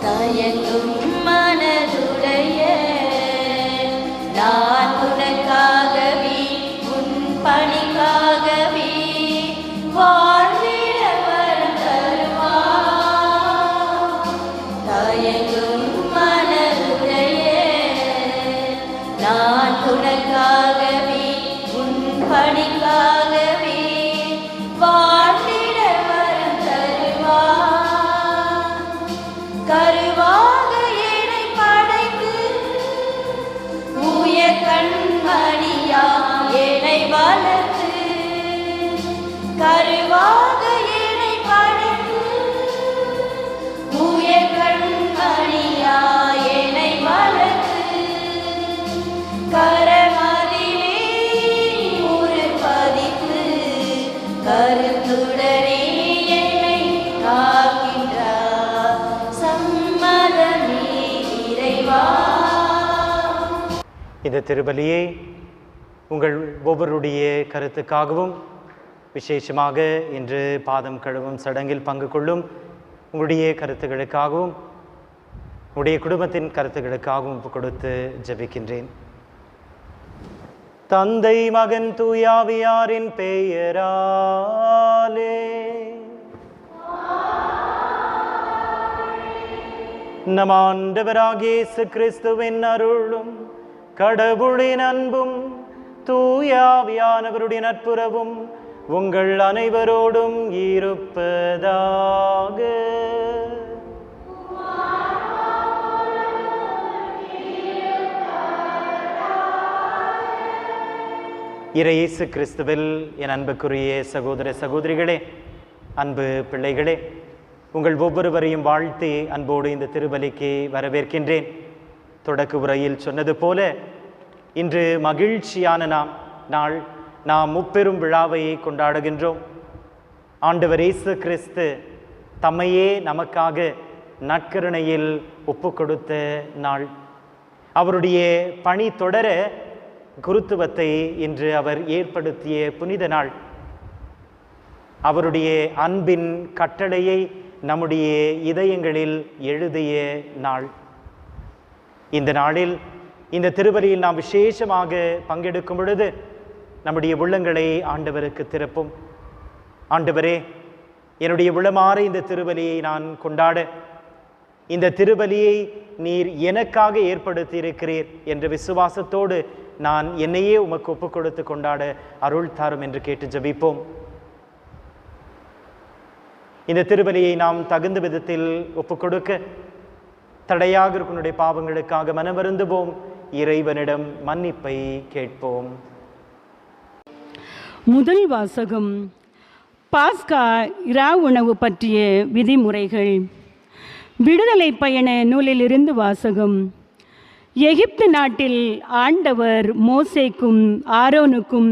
தயங்கும் மனதுடைய நான் உனக்காகவே உன் பணிக்காகவே வாழ்ந்திட வரம் தருவார். தயங்கும் மனதுடைய நான் உனக்காகவே உன் பணிக்காகவே வாழ்ந்திட வரம் தருவார். கருவாக என்னை படைத்து உயர் கண்மணியா என்னை வளர்த்து, கருவாக என்னை படைத்து உயர் கண்மணியா என்னை வளர்த்து, கரமதிலே ஒரு பதித்து கருத்துடனே என்னை காக்கின்றார். சம்மதமே இறைவா. இந்த திருபலியை உங்கள் ஒவ்வொருடைய கருத்துக்காகவும் விசேஷமாக இன்று பாதம் கழுவும் சடங்கில் பங்கு கொள்ளும் உங்களுடைய கருத்துக்களுக்காகவும் உங்களுடைய குடும்பத்தின் கருத்துக்களுக்காகவும் கொடுத்து ஜெபிக்கின்றேன். தந்தை மகன் தூயாவியாரின் பெயராலே நம் ஆண்டவராகிய இயேசு கிறிஸ்துவின் அருளும் கடவுளின் அன்பும் தூயாவியானவருடைய நட்புறவும் உங்கள் அனைவரோடும் இருப்பதாக. இயேசு கிறிஸ்துவில் என் அன்புக்குரிய சகோதர சகோதரிகளே, அன்பு பிள்ளைகளே, உங்கள் ஒவ்வொருவரையும் வாழ்த்தி அன்போடு இந்த திருபலிக்கு வரவேற்கின்றேன். தொடக்க உரையில் சொன்னது போல இன்று மகிழ்ச்சியான நாள். நாம் முப்பெரும் விழாவை கொண்டாடுகின்றோம். ஆண்டவர் இயேசு கிறிஸ்து தம்மையே நமக்காக நற்கருணையில் ஒப்பு கொடுத்த நாள். அவருடைய பணி தொடர குருத்துவத்தை இன்று அவர் ஏற்படுத்திய புனித நாள். அவருடைய அன்பின் கட்டளையை நம்முடைய இதயங்களில் எழுதிய நாள். இந்த நாளில் இந்த திருபலியில் நாம் விசேஷமாக பங்கெடுக்கும் பொழுது நம்முடைய உள்ளங்களை ஆண்டவருக்கு திறப்போம். ஆண்டவரே, என்னுடைய உளமாற இந்த திருபலியை நான் கொண்டாட, இந்த திருபலியை நீர் எனக்காக ஏற்படுத்தி இருக்கிறீர் என்ற விசுவாசத்தோடு நான் என்னையே உமக்கு ஒப்புக் கொடுத்து கொண்டாட அருள் தாரும் என்று கேட்டு ஜெபிப்போம். இந்த திருபலியை நாம் தகுந்த விதத்தில் ஒப்புக் கொடுக்க தடையாக இருக்கனுடைய பாவங்களுக்காக மனவருந்துவோம். இறைவனிடம் மன்னிப்பை கேட்போம். முதல் வாசகம். பாஸ்கா இரா உணவு பற்றிய விதிமுறைகள். விடுதலை பயண நூலிலிருந்து வாசகம். எகிப்து நாட்டில் ஆண்டவர் மோசேக்கும் ஆரோனுக்கும்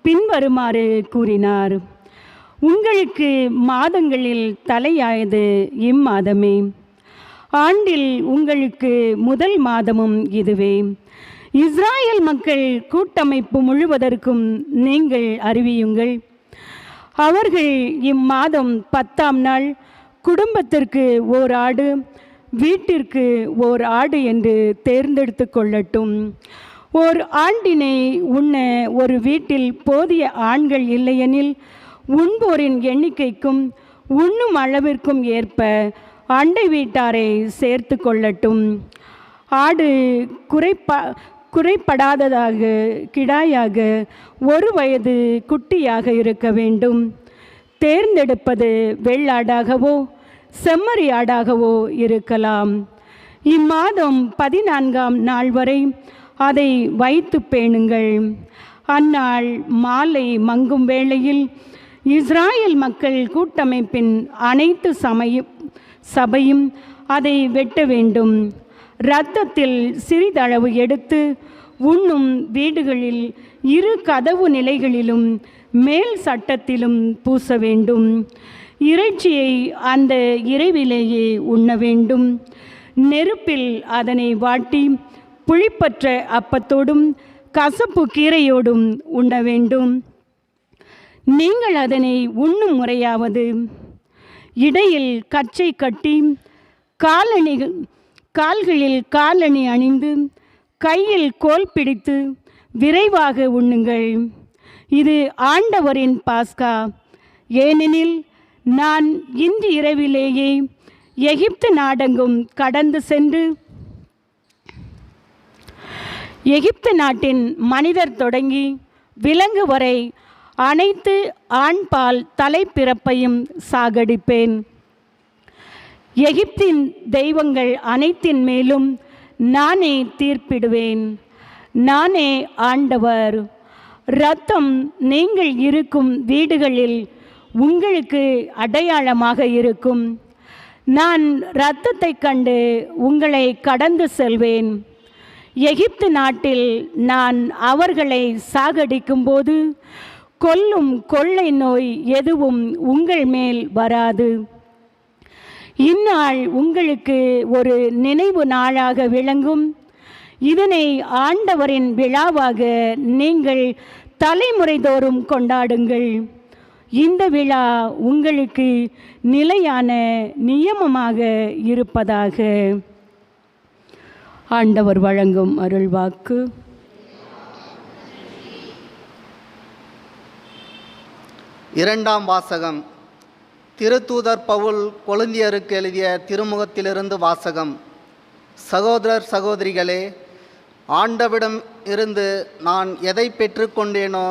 பின்வருமாறு கூறினார். உங்களுக்கு மாதங்களில் தலையாயது இம்மாதமே. ஆண்டில் உங்களுக்கு முதல் மாதமும் இதுவே. இஸ்ராயல் மக்கள் கூட்டமைப்பு முழுவதற்கும் நீங்கள் அறிவியுங்கள். அவர்கள் இம்மாதம் 10ஆம் நாள் குடும்பத்திற்கு ஓர் ஆடு, வீட்டிற்கு ஓர் ஆடு என்று தேர்ந்தெடுத்து கொள்ளட்டும். ஓர் ஆண்டினை உண்ண ஒரு வீட்டில் போதிய ஆண்கள் இல்லையெனில் உண்போரின் எண்ணிக்கைக்கும் உண்ணும் அளவிற்கும் ஏற்ப அண்டை வீட்டாரை சேர்த்து கொள்ளட்டும். ஆடு குறைப்படாததாக கிடாயாக 1 வயது குட்டியாக இருக்க வேண்டும். தேர்ந்தெடுப்பது வெள்ளாடாகவோ செம்மறி ஆடாகவோ இருக்கலாம். இம்மாதம் 14ஆம் நாள் வரை அதை வைத்து பேணுங்கள். அந்நாள் மாலை மங்கும் வேளையில் இஸ்ராயல் மக்கள் கூட்டமைப்பின் அனைத்து சபையும் அதை வெட்ட வேண்டும். இரத்தத்தில் சிறிதளவு எடுத்து உண்ணும் வீடுகளில் 2 கதவு நிலைகளிலும் மேல் சட்டத்திலும் பூச வேண்டும். இறைச்சியை அந்த இரவிலேயே உண்ண வேண்டும். நெருப்பில் அதனை வாட்டி புளிப்பற்ற அப்பத்தோடும் கசப்பு கீரையோடும் உண்ண வேண்டும். நீங்கள் அதனை உண்ணும் முறையாவது இடையில் கச்சை கட்டி கால்களில் காலணி அணிந்து கையில் கோல் பிடித்து விரைவாக உண்ணுங்கள். இது ஆண்டவரின் பாஸ்கா. ஏனெனில் நான் இன்று இரவிலேயே எகிப்து நாடெங்கும் கடந்து சென்று எகிப்து நாட்டின் மனிதர் தொடங்கி விலங்கு வரை அனைத்து ஆண்பால் தலைப்பிறப்பையும் சாகடிப்பேன். எகிப்தின் தெய்வங்கள் அனைத்தின் மேலும் நானே தீர்ப்பிடுவேன். நானே ஆண்டவர். இரத்தம் நீங்கள் இருக்கும் வீடுகளில் உங்களுக்கு அடையாளமாக இருக்கும். நான் இரத்தத்தை கண்டு உங்களை கடந்து செல்வேன். எகிப்து நாட்டில் நான் அவர்களை சாகடிக்கும்போது கொல்லும் கொள்ளை நோய் எதுவும் உங்கள் மேல் வராது. இந்நாள் உங்களுக்கு ஒரு நினைவு நாளாக விளங்கும். இதனை ஆண்டவரின் விழாவாக நீங்கள் தலைமுறை தோறும் கொண்டாடுங்கள். இந்த விழா உங்களுக்கு நிலையான நியமமாக இருப்பதாக. ஆண்டவர் வழங்கும் அருள்வாக்கு. இரண்டாம் வாசகம். திருத்தூதர் பவுல் கொரிந்தியருக்கு எழுதிய திருமுகத்திலிருந்து வாசகம். சகோதரர் சகோதரிகளே, ஆண்டவரிடம் இருந்து நான் எதை பெற்றுக்கொண்டேனோ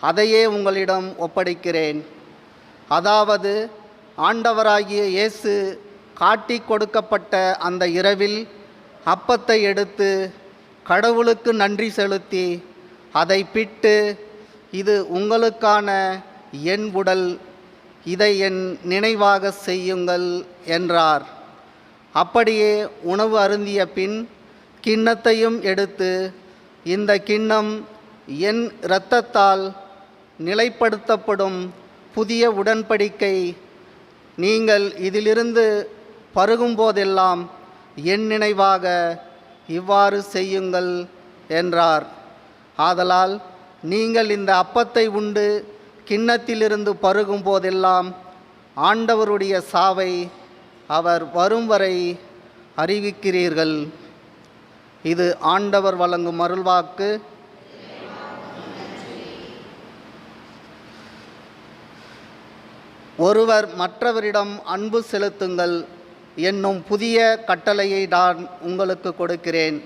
அதையே உங்களிடம் ஒப்படைக்கிறேன். அதாவது ஆண்டவராகிய இயேசு காட்டி கொடுக்கப்பட்ட அந்த இரவில் அப்பத்தை எடுத்து கடவுளுக்கு நன்றி செலுத்தி அதை பிட்டு, இது உங்களுக்கான என் உடல், இதை என் நினைவாக செய்யுங்கள் என்றார். அப்படியே உணவு அருந்திய பின் கிண்ணத்தையும் எடுத்து, இந்த கிண்ணம் என் இரத்தத்தால் நிலைப்படுத்தப்படும் புதிய உடன்படிக்கை. நீங்கள் இதிலிருந்து பருகும்போதெல்லாம் என் நினைவாக இவ்வாறு செய்யுங்கள் என்றார். ஆதலால் நீங்கள் இந்த அப்பத்தை உண்டு கிண்ணத்திலிருந்து பருகும் போதெல்லாம் ஆண்டவருடைய சாவை அவர் வரும் வரை அறிவிக்கிறீர்கள். இது ஆண்டவர் வழங்கும் அருள்வாக்கு. ஒருவர் மற்றவரிடம் அன்பு செலுத்துங்கள் என்னும் புதிய கட்டளையை நான் உங்களுக்கு கொடுக்கிறேன்.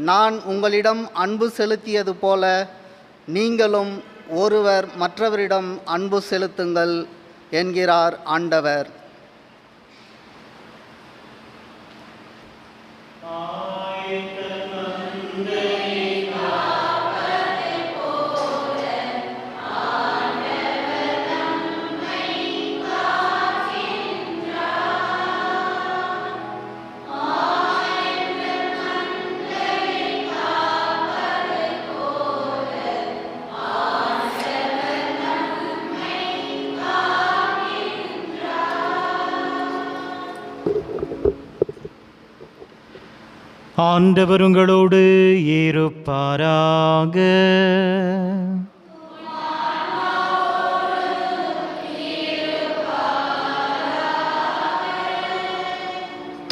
நான் உங்களிடம் அன்பு செலுத்தியது போல நீங்களும் ஒருவர் மற்றவரிடம் அன்பு செலுத்துங்கள் என்கிறார் ஆண்டவர். ஆண்டவர் உங்களோடு இருப்பாராக.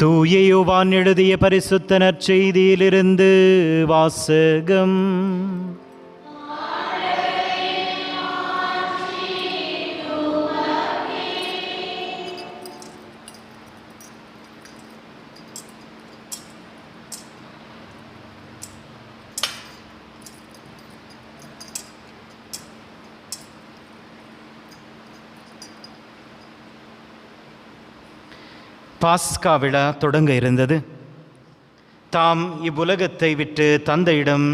தூய யோவான் எழுதிய பரிசுத்த நற்செய்தியிலிருந்து வாசகம். பாஸ்கா விழா தொடங்க இருந்தது. தாம் இவ்வுலகத்தை விட்டு தந்தையிடம்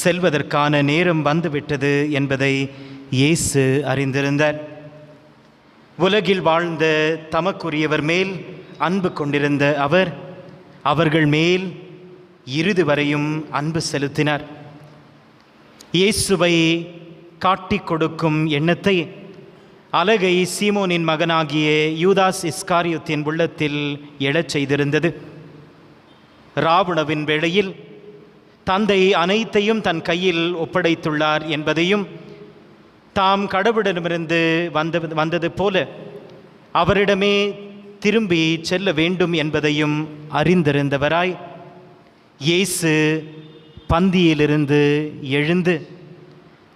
செல்வதற்கான நேரம் வந்துவிட்டது என்பதை இயேசு அறிந்திருந்தார். உலகில் வாழ்ந்த தமக்குரியவர் மேல் அன்பு கொண்டிருந்த அவர் அவர்கள் மேல் இறுதி வரையும் அன்பு செலுத்தினார். இயேசுவை காட்டிக் கொடுக்கும் எண்ணத்தை அலகை சீமோனின் மகனாகிய யூதாஸ் இஸ்காரியோத்தின் உள்ளத்தில் எழச் செய்திருந்தது. ராவுணவின் வேளையில் தந்தை அனைத்தையும் தன் கையில் ஒப்படைத்துள்ளார் என்பதையும், தாம் கடவுளிடமிருந்து வந்தது போல அவரிடமே திரும்பி செல்ல வேண்டும் என்பதையும் அறிந்திருந்தவராய் இயேசு பந்தியிலிருந்து எழுந்து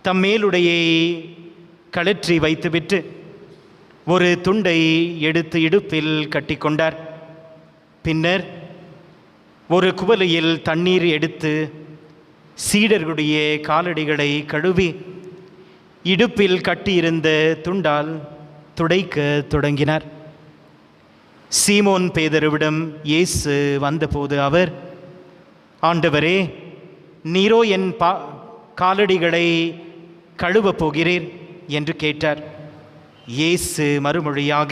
தம் மேலுடையை கழற்றி வைத்துவிட்டு ஒரு துண்டை எடுத்து இடுப்பில் கட்டிக்கொண்டார். பின்னர் ஒரு குவளையில் தண்ணீர் எடுத்து சீடர்களுடைய காலடிகளை கழுவி இடுப்பில் கட்டியிருந்த துண்டால் துடைக்க தொடங்கினார். சீமோன் பேதுருவிடம் இயேசு வந்தபோது அவர், ஆண்டவரே, நீரோ என் காலடிகளை கழுவப் போகிறீர் என்று கேட்டார். இயேசு மறுமொழியாக,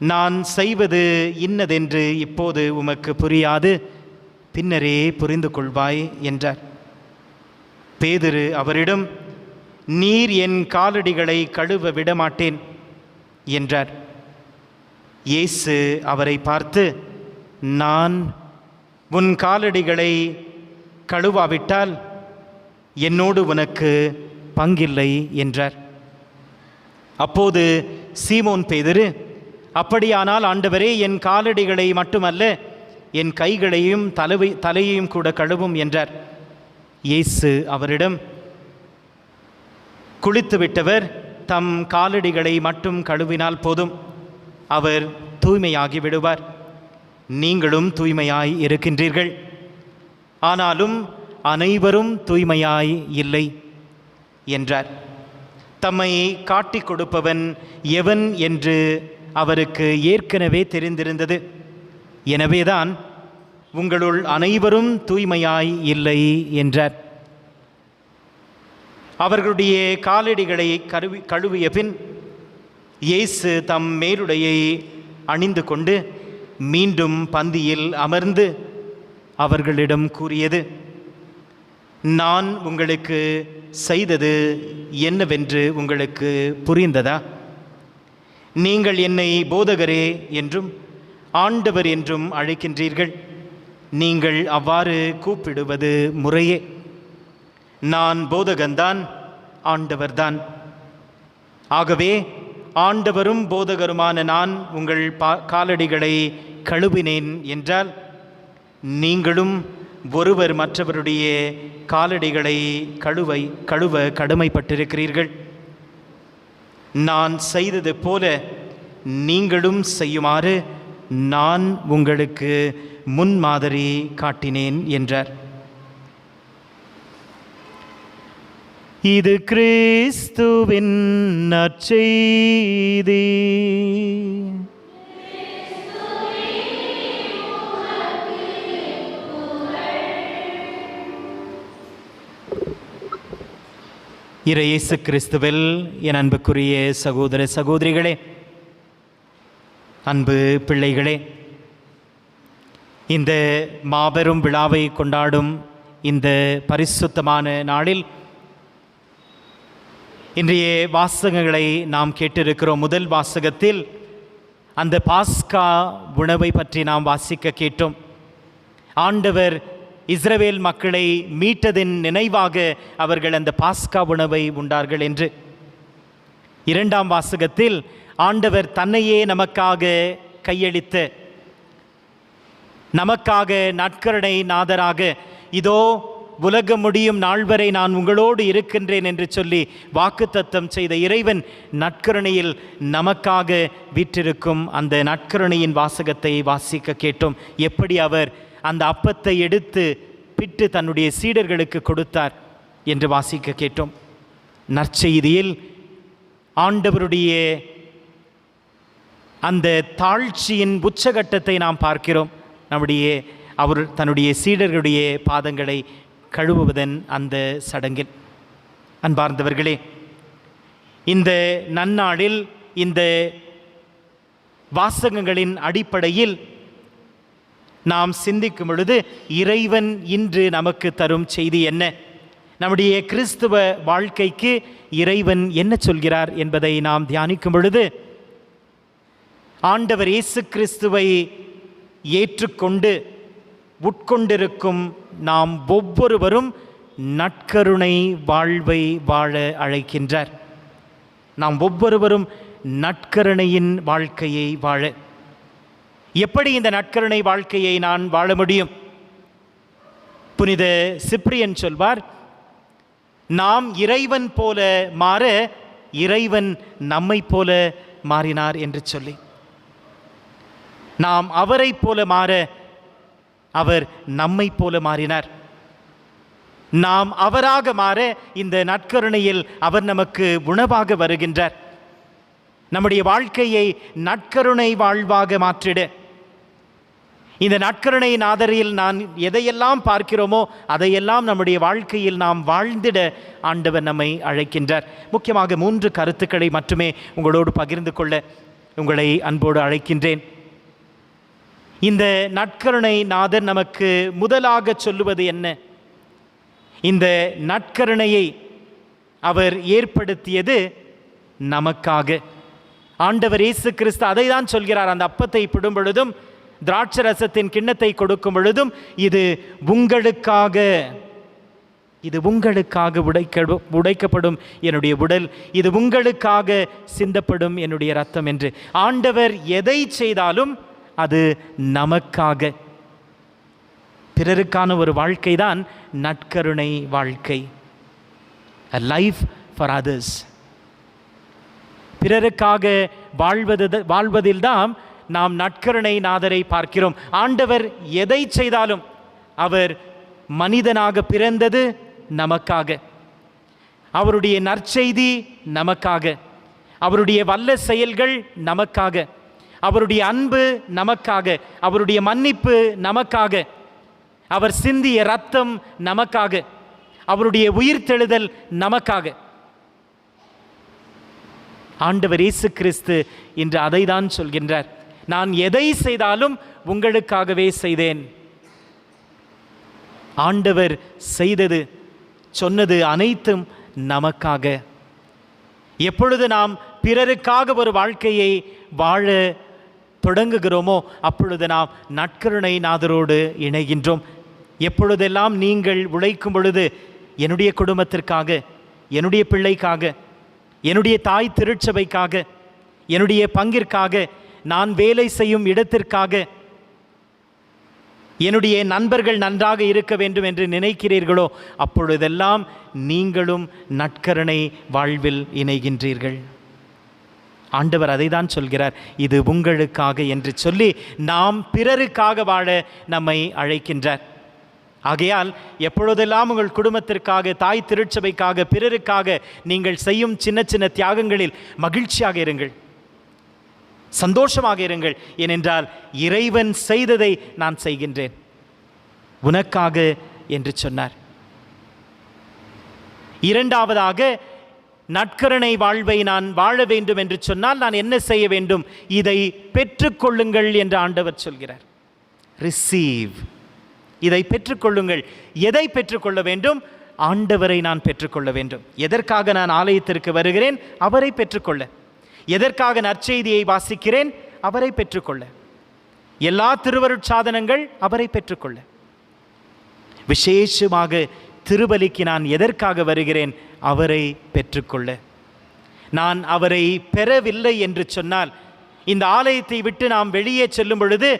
நான் செய்வது இன்னதென்று இப்போது உமக்கு புரியாது, பின்னரே புரிந்து கொள்வாய் என்றார். பேதுரு அவரிடம், நீர் என் காலடிகளை கழுவ விடமாட்டேன் என்றார். இயேசு அவரை பார்த்து, நான் உன் காலடிகளை கழுவாவிட்டால் என்னோடு உனக்கு பங்கில்லை என்றார். அப்போது சீமோன் பேதுரு, அப்படியானால் ஆண்டவரே, என் காலடிகளை மட்டுமல்ல என் கைகளையும் தலையையும் கூட கழுவும் என்றார். இயேசு அவரிடம், குளித்துவிட்டவர் தம் காலடிகளை மட்டும் கழுவினால் போதும், அவர் தூய்மையாகி விடுவார். நீங்களும் தூய்மையாய் இருக்கின்றீர்கள், ஆனாலும் அனைவரும் தூய்மையாய் இல்லை என்றார். தம்மை காட்டிக் கொடுப்பவன் எவன் என்று அவருக்கு ஏற்கனவே தெரிந்திருந்தது. எனவேதான் உங்களுள் அனைவரும் தூய்மையாய் இல்லை என்றார். அவர்களுடைய காலடிகளை கழுவிய பின் இயேசு தம் மேலுடையை அணிந்து கொண்டு மீண்டும் பந்தியில் அமர்ந்து அவர்களிடம் கூறியது, நான் உங்களுக்கு செய்தது என்னவென்று உங்களுக்கு புரிந்ததா? நீங்கள் என்னை போதகரே என்றும் ஆண்டவர் என்றும் அழைக்கின்றீர்கள். நீங்கள் அவ்வாறு கூப்பிடுவது முறையே. நான் போதகன்தான், ஆண்டவர்தான். ஆகவே ஆண்டவரும் போதகருமான நான் உங்கள் காலடிகளை கழுவினேன் என்றால், நீங்களும் ஒருவர் மற்றவருடைய காலடிகளை கழுவ கடமைப்பட்டிருக்கிறீர்கள். நான் செய்தது போல நீங்களும் செய்யுமாறு நான் உங்களுக்கு முன்மாதிரி காட்டினேன் என்றார். இது கிறிஸ்துவின் நற்செய்தி. இறை இயேசு கிறிஸ்துவில் என் அன்புக்குரிய சகோதர சகோதரிகளே, அன்பு பிள்ளைகளே, இந்த மாபெரும் விழாவை கொண்டாடும் இந்த பரிசுத்தமான நாளில் இன்றைய வாசகங்களை நாம் கேட்டிருக்கிறோம். முதல் வாசகத்தில் அந்த பாஸ்கா உணவை பற்றி நாம் வாசிக்க கேட்டோம். ஆண்டவர் இஸ்ரவேல் மக்களை மீட்டதின் நினைவாக அவர்கள் அந்த பாஸ்கா உணவை உண்டார்கள் என்று. இரண்டாம் வாசகத்தில் ஆண்டவர் தன்னையே நமக்காக கையளித்த, நமக்காக நற்கருணை நாதராக, இதோ உலகம் முடியும் நாள் வரை நான் உங்களோடு இருக்கின்றேன் என்று சொல்லி வாக்குத்தத்தம் செய்த இறைவன் நற்கருணையில் நமக்காக வீற்றிருக்கும் அந்த நற்கருணையின் வாசகத்தை வாசிக்க கேட்டோம். எப்படி அவர் அந்த அப்பத்தை எடுத்து பிட்டு தன்னுடைய சீடர்களுக்கு கொடுத்தார் என்று வாசிக்க கேட்டோம். நற்செய்தியில் ஆண்டவருடைய அந்த தாழ்ச்சியின் உச்சகட்டத்தை நாம் பார்க்கிறோம். அவர் தன்னுடைய சீடர்களுடைய பாதங்களை கழுவுவதன் அந்த சடங்கில். அன்பார்ந்தவர்களே, இந்த நன்னாளில் இந்த வாசகங்களின் அடிப்படையில் நாம் சிந்திக்கும் பொழுது இறைவன் இன்று நமக்கு தரும் செய்தி என்ன, நம்முடைய கிறிஸ்துவ வாழ்க்கைக்கு இறைவன் என்ன சொல்கிறார் என்பதை நாம் தியானிக்கும் பொழுது, ஆண்டவர் இயேசு கிறிஸ்துவை ஏற்றுக்கொண்டு உட்கொண்டிருக்கும் நாம் ஒவ்வொருவரும் நற்கருணை வாழ்வை வாழ அழைக்கின்றார். நாம் ஒவ்வொருவரும் நற்கருணையின் வாழ்க்கையை வாழ. எப்படி இந்த நற்கருணை வாழ்க்கையை நான் வாழ முடியும்? புனித சிப்ரியன் சொல்வார், நாம் இறைவன் போல மாற இறைவன் நம்மை போல மாறினார் என்று சொல்லி. நாம் அவரை போல மாற அவர் நம்மை போல மாறினார். நாம் அவராக மாற இந்த நற்கருணையில் அவர் நமக்கு உணவாக வருகின்றார். நம்முடைய வாழ்க்கையை நற்கருணை வாழ்வாக மாற்றிட, இந்த நற்கருணை நாதரில் நான் எதையெல்லாம் பார்க்கிறோமோ அதையெல்லாம் நம்முடைய வாழ்க்கையில் நாம் வாழ்ந்திட ஆண்டவர் நம்மை அழைக்கின்றார். முக்கியமாக 3 கருத்துக்களை மட்டுமே உங்களோடு பகிர்ந்து கொள்ள உங்களை அன்போடு அழைக்கின்றேன். இந்த நற்கருணை நாதர் நமக்கு முதலாக சொல்லுவது என்ன? இந்த நற்கருணையை அவர் ஏற்படுத்தியது நமக்காக. ஆண்டவர் இயேசு கிறிஸ்து அதை தான் சொல்கிறார். அந்த அப்பத்தை பிடும் பொழுதும் திராட்சை ரசத்தின் கிண்ணத்தை கொடுக்கும் பொழுதும், இது உங்களுக்காக, இது உங்களுக்காக உடைக்கப்படும் என்னுடைய உடல், இது உங்களுக்காக சிந்தப்படும் என்னுடைய இரத்தம் என்று. ஆண்டவர் எதை செய்தாலும் அது நமக்காக. பிறருக்கான ஒரு வாழ்க்கை தான் நற்கருணை வாழ்க்கை. A life for others. பிறருக்காக வாழ்வதில்தான் நாம் நற்கருணை நாதரை பார்க்கிறோம். ஆண்டவர் எதை செய்தாலும் அவர் மனிதனாக பிறந்தது நமக்காக. அவருடைய நற்செய்தி நமக்காக, அவருடைய வல்ல செயல்கள் நமக்காக, அவருடைய அன்பு நமக்காக, அவருடைய மன்னிப்பு நமக்காக, அவர் சிந்திய இரத்தம் நமக்காக, அவருடைய உயிர்த்தெழுதல் நமக்காக. ஆண்டவர் இயேசு கிறிஸ்து இன்று அதை தான் சொல்கின்றார். நான் எதை செய்தாலும் உங்களுக்காகவே செய்தேன். ஆண்டவர் செய்தது, சொன்னது அனைத்தும் நமக்காக. எப்பொழுது நாம் பிறருக்காக ஒரு வாழ்க்கையை வாழ தொடங்குகிறோமோ அப்பொழுது நாம் நற்கருணை நாதரோடு இணைகின்றோம். எப்பொழுதெல்லாம் நீங்கள் உழைக்கும் பொழுது, என்னுடைய குடும்பத்திற்காக, என்னுடைய பிள்ளைக்காக, என்னுடைய தாய் திருச்சபைக்காக, என்னுடைய பங்கிற்காக, நான் வேலை செய்யும் இடத்திற்காக, என்னுடைய நண்பர்கள் நன்றாக இருக்க வேண்டும் என்று நினைக்கிறீர்களோ அப்பொழுதெல்லாம் நீங்களும் நற்கருணை வாழ்வில் இணைகின்றீர்கள். ஆண்டவர் அதை தான் சொல்கிறார், இது உங்களுக்காக என்று சொல்லி நாம் பிறருக்காக வாழ நம்மை அழைக்கின்றார். ஆகையால் எப்பொழுதெல்லாம் உங்கள் குடும்பத்திற்காக, தாய் திருச்சபைக்காக, பிறருக்காக நீங்கள் செய்யும் சின்ன சின்ன தியாகங்களில் மகிழ்ச்சியாக இருங்கள், சந்தோஷமாக இருங்கள். ஏனென்றால் இறைவன் செய்ததை நான் செய்கின்றேன் உனக்காக என்று சொன்னார். இரண்டாவதாக, நற்கருணை வாழ்வை நான் வாழ வேண்டும் என்று சொன்னால் நான் என்ன செய்ய வேண்டும்? இதை பெற்றுக்கொள்ளுங்கள் என்று ஆண்டவர் சொல்கிறார். ரிசீவ், இதை பெற்றுக்கொள்ளுங்கள். எதை பெற்றுக்கொள்ள வேண்டும்? ஆண்டவரை நான் பெற்றுக்கொள்ள வேண்டும். எதற்காக நான் ஆலயத்திற்கு வருகிறேன்? அவரை பெற்றுக்கொள்ள. எதற்காக நற்செய்தியை வாசிக்கிறேன்? அவரை பெற்றுக்கொள்ள. எல்லா திருவருட்சாதனங்கள் அவரை பெற்றுக்கொள்ள. விசேஷமாக திருபலிக்கு நான் எதற்காக வருகிறேன்? அவரை பெற்றுக்கொள்ள. நான் அவரை பெறவில்லை என்று சொன்னால், இந்த ஆலயத்தை விட்டு நாம் வெளியே செல்லும் பொழுது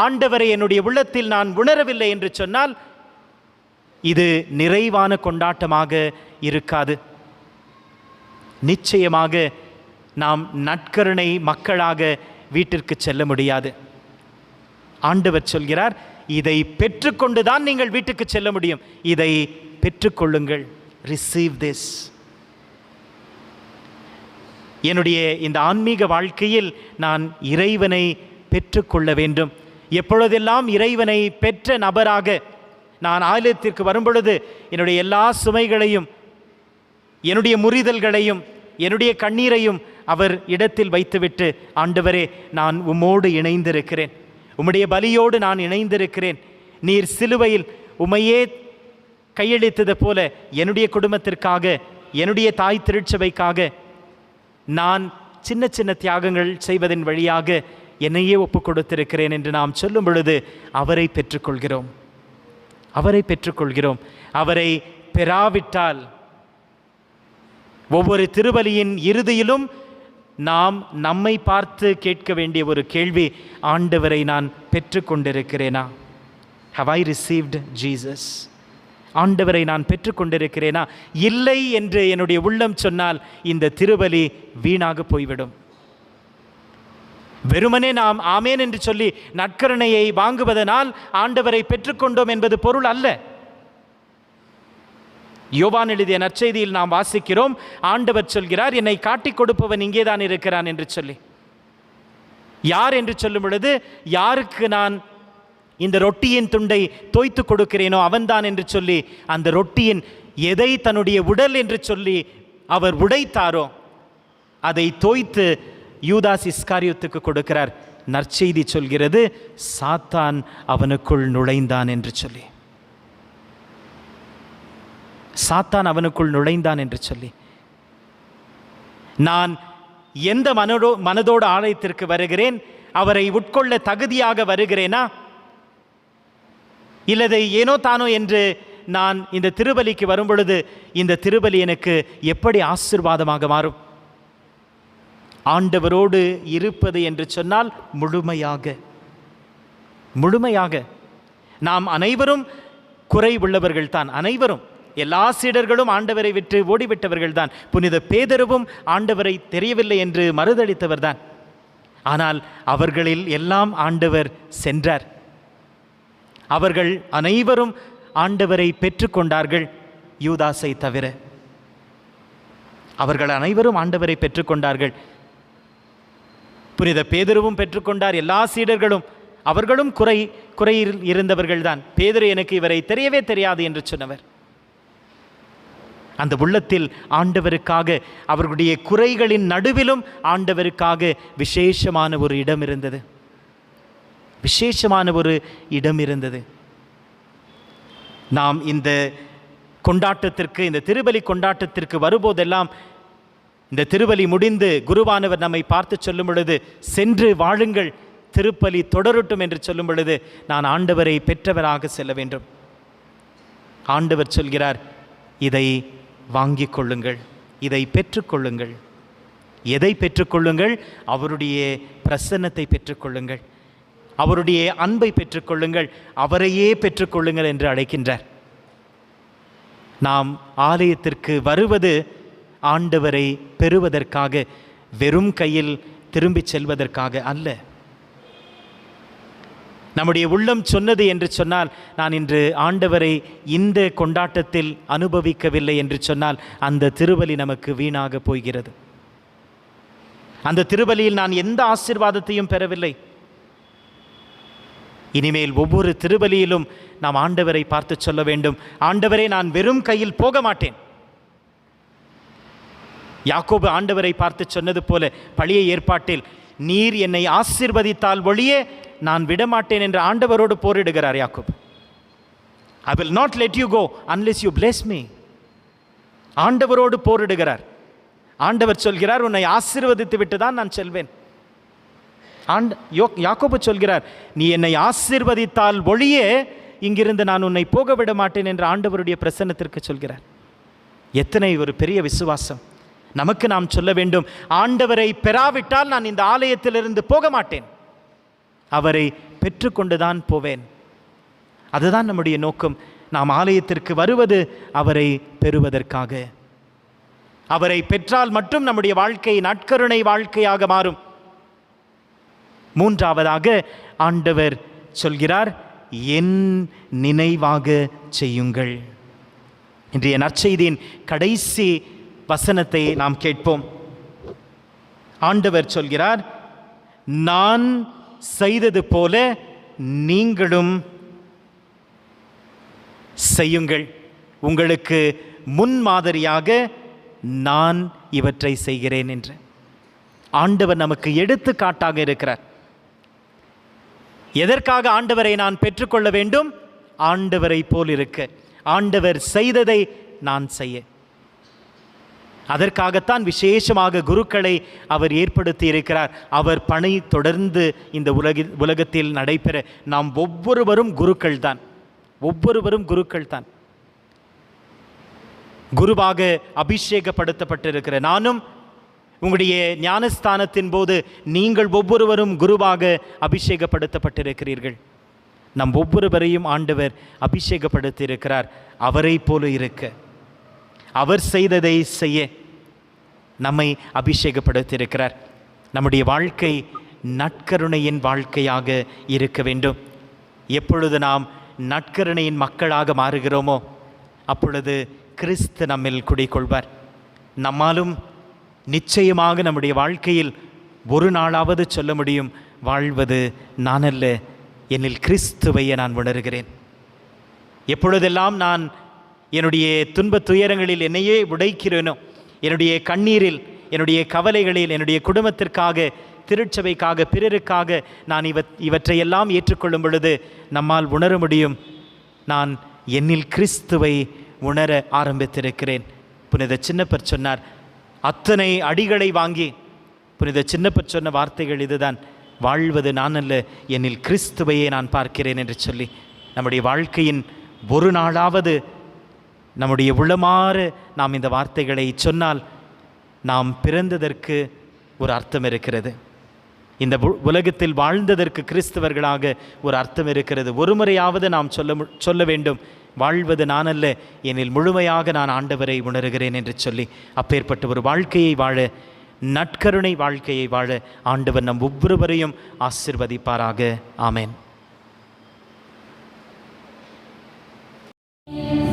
ஆண்டவரை என்னுடைய உள்ளத்தில் நான் உணரவில்லை என்று சொன்னால், இது நிறைவான கொண்டாட்டமாக இருக்காது. நிச்சயமாக நாம் நற்கருணை மக்களாக வீட்டிற்கு செல்ல முடியாது. ஆண்டவர் சொல்கிறார், இதை பெற்றுக்கொண்டுதான் நீங்கள் வீட்டுக்கு செல்ல முடியும். இதை பெற்றுக்கொள்ளுங்கள். Receive this. என்னுடைய இந்த ஆன்மீக வாழ்க்கையில் நான் இறைவனை பெற்றுக்கொள்ள வேண்டும். எப்பொழுதெல்லாம் இறைவனை பெற்ற நபராக நான் ஆலயத்திற்கு வரும்பொழுது என்னுடைய எல்லா சுமைகளையும், என்னுடைய முறிதல்களையும், என்னுடைய கண்ணீரையும் அவர் இடத்தில் வைத்துவிட்டு, ஆண்டவரே, நான் உம்மோடு இணைந்திருக்கிறேன், உம்முடைய பலியோடு நான் இணைந்திருக்கிறேன், நீர் சிலுவையில் உம்மையே கையளித்தது போல என்னுடைய குடும்பத்திற்காக, என்னுடைய தாய் திருச்சபைக்காக நான் சின்ன சின்ன தியாகங்கள் செய்வதன் வழியாக என்னையே ஒப்புக் கொடுத்திருக்கிறேன் என்று நாம் சொல்லும் பொழுது அவரை பெற்றுக்கொள்கிறோம். அவரை பெற்றுக்கொள்கிறோம். அவரை பெறாவிட்டால் ஒவ்வொரு திருபலியின் இறுதியிலும் நாம் நம்மை பார்த்து கேட்க வேண்டிய ஒரு கேள்வி, ஆண்டவரை நான் பெற்றுக்கொண்டிருக்கிறேனா? Have I received Jesus? ஆண்டவரை நான் பெற்றுக்கொண்டிருக்கிறேனா? இல்லை என்று என்னுடைய உள்ளம் சொன்னால் இந்த திருபலி வீணாக போய்விடும். வெறுமனே நாம் ஆமேன் என்று சொல்லி நற்கருணையை வாங்குவதனால் ஆண்டவரை பெற்றுக்கொண்டோம் என்பது பொருள் அல்ல. யோவான் எழுதிய நற்செய்தியில் நாம் வாசிக்கிறோம், ஆண்டவர் சொல்கிறார், என்னை காட்டிக் கொடுப்பவன் இங்கேதான் இருக்கிறான் என்று சொல்லி. யார் என்று சொல்லும் பொழுது, யாருக்கு நான் இந்த ரொட்டியின் துண்டை தோய்த்து கொடுக்கிறேனோ அவன்தான் என்று சொல்லி, அந்த ரொட்டியின் எதை தன்னுடைய உடல் என்று சொல்லி அவர் உடைத்தாரோ அதை தோய்த்து யூதாஸ் இஸ்காரியோத்துக்கு கொடுக்கிறார். நற்செய்தி சொல்கிறது, சாத்தான் அவனுக்குள் நுழைந்தான் என்று சொல்லி. சாத்தான் அவனுக்குள் நுழைந்தான் என்று சொல்லி. நான் எந்த மனதோடு ஆலயத்திற்கு வருகிறேன்? அவரை உட்கொள்ள தகுதியாக வருகிறேனா? இல்லது ஏனோ தானோ என்று நான் இந்த திருபலிக்கு வரும் பொழுது இந்த திருபலி எனக்கு எப்படி ஆசீர்வாதமாக மாறும்? ஆண்டவரோடு இருப்பது என்று சொன்னால் முழுமையாக, முழுமையாக. நாம் அனைவரும் குறை உள்ளவர்கள் தான். அனைவரும், எல்லா சீடர்களும் ஆண்டவரை விட்டு ஓடிவிட்டவர்கள் தான். புனித பேதுருவும் ஆண்டவரை தெரியவில்லை என்று மறுதளித்தவர் தான். ஆனால் அவர்களில் எல்லாம் ஆண்டவர் சென்றார். அவர்கள் அனைவரும் ஆண்டவரை பெற்றுக்கொண்டார்கள், யூதாஸை தவிர. அவர்கள் அனைவரும் ஆண்டவரை பெற்றுக்கொண்டார்கள். புனித பேதுருவும் பெற்றுக்கொண்டார். எல்லா சீடர்களும், அவர்களும் குறையில் இருந்தவர்கள் தான். பேதுரு எனக்கு இவரை தெரியவே தெரியாது என்று சொன்னவர். அந்த உள்ளத்தில் ஆண்டவருக்காக, அவர்களுடைய குறைகளின் நடுவிலும் ஆண்டவருக்காக விசேஷமான ஒரு இடம் இருந்தது. விசேஷமான ஒரு இடம் இருந்தது. நாம் இந்த கொண்டாட்டத்திற்கு, இந்த திருபலி கொண்டாட்டத்திற்கு வரும்போதெல்லாம், இந்த திருபலி முடிந்து குருவானவர் நம்மை பார்த்து சொல்லும் பொழுது, சென்று வாழுங்கள், திருப்பலி தொடரட்டும் என்று சொல்லும் பொழுது, நான் ஆண்டவரை பெற்றவராக செல்ல வேண்டும். ஆண்டவர் சொல்கிறார், இதை வாங்கிக் கொள்ளுங்கள், இதை பெற்றுக்கொள்ளுங்கள். எதை பெற்றுக்கொள்ளுங்கள்? அவருடைய பிரசன்னத்தை பெற்றுக்கொள்ளுங்கள், அவருடைய அன்பை பெற்றுக்கொள்ளுங்கள், அவரையே பெற்றுக்கொள்ளுங்கள் என்று அழைக்கின்றார். நாம் ஆலயத்திற்கு வருவது ஆண்டவரை பெறுவதற்காக, வெறும் கையில் திரும்பி செல்வதற்காக அல்ல. நம்முடைய உள்ளம் சொன்னது என்று சொன்னால், நான் இன்று ஆண்டவரை இந்த கொண்டாட்டத்தில் அனுபவிக்கவில்லை என்று சொன்னால் அந்த திருபலி நமக்கு வீணாக போகிறது. அந்த திருபலியில் நான் எந்த ஆசீர்வாதத்தையும் பெறவில்லை. இனிமேல் ஒவ்வொரு திருபலியிலும் நாம் ஆண்டவரை பார்த்து சொல்ல வேண்டும், ஆண்டவரே, நான் வெறும் கையில் போக மாட்டேன். யாக்கோபு ஆண்டவரை பார்த்து சொன்னது போல பழைய ஏற்பாட்டில், நீர் என்னை ஆசீர்வதித்தால் ஒழிய நான் விடமாட்டேன் என்று ஆண்டவரோடு போரிடுகிறார் யாக்கோபு. I will not let you go unless you bless me. ஆண்டவரோடு போரிடுகிறார். ஆண்டவர் சொல்கிறார், உன்னை ஆசீர்வதித்து விட்டு தான் நான் செல்வேன். யாக்கோபு சொல்கிறார், நீ என்னை ஆசீர்வதித்தால் ஒழிய இங்கிருந்து நான் உன்னை போக விட மாட்டேன் என்று ஆண்டவருடைய பிரசன்னத்திற்கு சொல்கிறார். எத்தனை ஒரு பெரிய விசுவாசம் நமக்கு நாம் சொல்ல வேண்டும். ஆண்டவரை பெறாவிட்டால் நான் இந்த ஆலயத்திலிருந்து போக மாட்டேன், அவரை பெற்றுக்கொண்டுதான் போவேன். அதுதான் நம்முடைய நோக்கம். நாம் ஆலயத்திற்கு வருவது அவரை பெறுவதற்காக. அவரை பெற்றால் மட்டும் நம்முடைய வாழ்க்கை நற்கருணை வாழ்க்கையாக மாறும். மூன்றாவதாக ஆண்டவர் சொல்கிறார், என் நினைவாக செய்யுங்கள். இன்றைய நற்செய்தியின் கடைசி வசனத்தை நாம் கேட்போம். ஆண்டவர் சொல்கிறார், நான் செய்தது போல நீங்களும் செய்யுங்கள். உங்களுக்கு முன்மாதிரியாக நான் இவற்றை செய்கிறேன் என்று ஆண்டவர் நமக்கு எடுத்துக்காட்டாக இருக்கிறார். எதற்காக ஆண்டவரை நான் பெற்றுக்கொள்ள வேண்டும்? ஆண்டவரை போல் இருக்க, ஆண்டவர் செய்ததை நான் செய்ய. அதற்காகத்தான் விசேஷமாக குருக்களை அவர் ஏற்படுத்தி இருக்கிறார். அவர் பணி தொடர்ந்து இந்த உலகத்தில் நடைபெற நாம் ஒவ்வொருவரும் குருக்கள் தான். ஒவ்வொருவரும் குருக்கள் தான். குருவாக அபிஷேகப்படுத்தப்பட்டிருக்கிற நானும், உங்களுடைய ஞானஸ்தானத்தின் போது நீங்கள் ஒவ்வொருவரும் குருவாக அபிஷேகப்படுத்தப்பட்டிருக்கிறீர்கள். நம் ஒவ்வொருவரையும் ஆண்டவர் அபிஷேகப்படுத்தியிருக்கிறார். அவரை போல இருக்க, அவர் செய்ததை செய்ய நம்மை அபிஷேகப்படுத்தியிருக்கிறார். நம்முடைய வாழ்க்கை நற்கருணையின் வாழ்க்கையாக இருக்க வேண்டும். எப்பொழுது நாம் நற்கருணையின் மக்களாக மாறுகிறோமோ அப்பொழுது கிறிஸ்து நம்மில் குடிகொள்வார். நம்மாலும் நிச்சயமாக நம்முடைய வாழ்க்கையில் ஒரு நாளாவது சொல்ல முடியும், வாழ்வது நான் அல்ல, என்னில் கிறிஸ்துவையே நான் உணர்கிறேன். எப்பொழுதெல்லாம் நான் என்னுடைய துன்பத் துயரங்களில் என்னையே உடைக்கிறேனோ, என்னுடைய கண்ணீரில், என்னுடைய கவலைகளில், என்னுடைய குடும்பத்திற்காக, திருச்சபைக்காக, பிறருக்காக நான் இவற்றையெல்லாம் ஏற்றுக்கொள்ளும் பொழுது நம்மால் உணர முடியும், நான் என்னில் கிறிஸ்துவை உணர ஆரம்பித்திருக்கிறேன். புனித சின்னப்பர் சொன்னார், அத்தனை அடிகளை வாங்கி புனித சின்னப்பர் சொன்ன வார்த்தைகள் இதுதான், வாழ்வது நான் அல்ல, என்னில் கிறிஸ்துவையே நான் பார்க்கிறேன் என்று சொல்லி. நம்முடைய வாழ்க்கையின் ஒரு நாளாவது நம்முடைய உள்ளமாற நாம் இந்த வார்த்தைகளை சொன்னால் நாம் பிறந்ததற்கு ஒரு அர்த்தம் இருக்கிறது. இந்த உலகத்தில் வாழ்ந்ததற்கு கிறிஸ்தவர்களாக ஒரு அர்த்தம் இருக்கிறது. ஒரு முறையாவது நாம் சொல்ல வேண்டும், வாழ்வது நான் அல்ல, என்னில் முழுமையாக நான் ஆண்டவரை உணர்கிறேன் என்று சொல்லி. அப்பேற்பட்ட ஒரு வாழ்க்கையை வாழ, நற்கருணை வாழ்க்கையை வாழ ஆண்டவர் நம் ஒவ்வொருவரையும் ஆசீர்வதிப்பாராக. ஆமென். Amen.